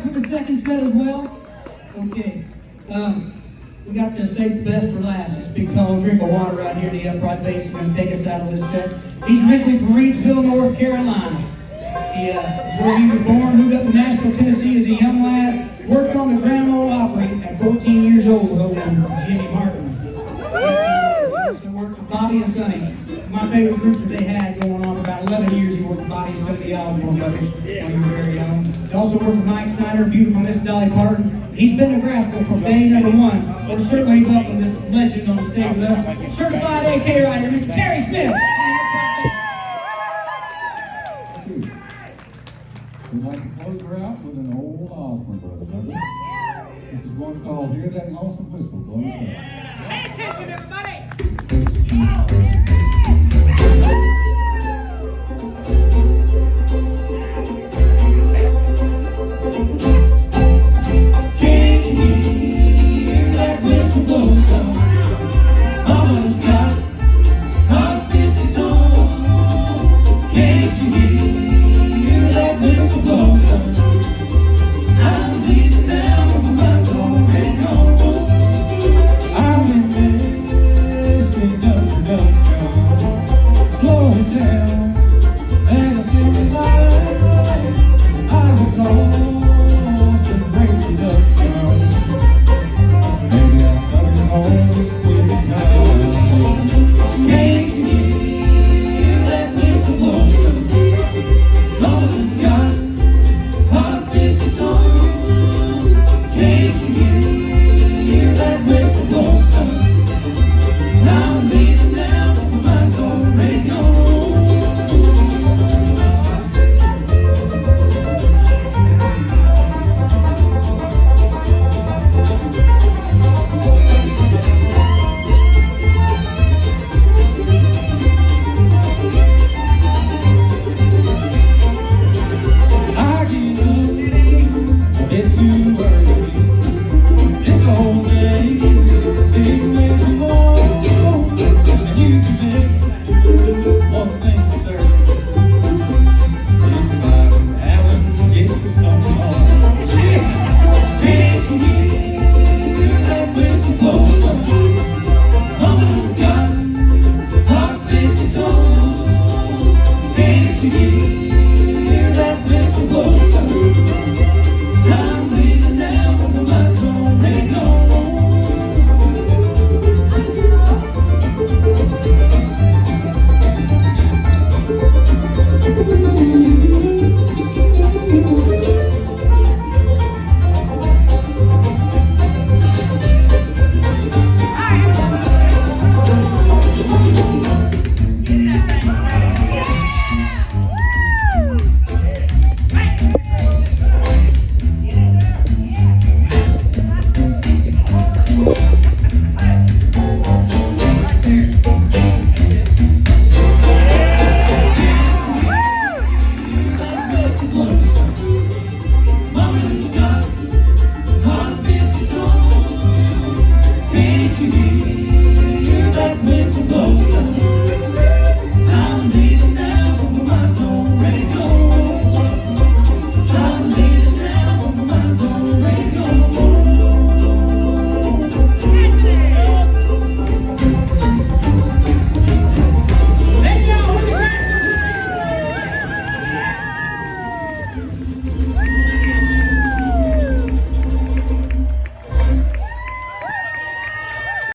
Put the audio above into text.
For the second set as well. Okay. We got to save the best for last. Just a big tall drink of water right here in the upright bass is going to take us out of this set. He's originally from Reidsville, North Carolina. He is where he was born, moved up to Nashville, Tennessee as a young lad, worked on the Grand Ole Opry at 14 years old over Jimmy Martin. He also worked with Bobby and Sonny. My favorite groups that they had going on for about 11 years. He worked with Bobby and Sonny, the Osborne brothers, when he was very young. He also worked with Mike Snyder, beautiful Miss Dolly Parton. He's been in Nebraska from day number one. We're certainly welcome this legend on the stage with us. Certified AK rider, Mr. Terry Smith. We'd like to close her out with an old Osborne brother. This is one called Hear That Lonesome Whistle Blow.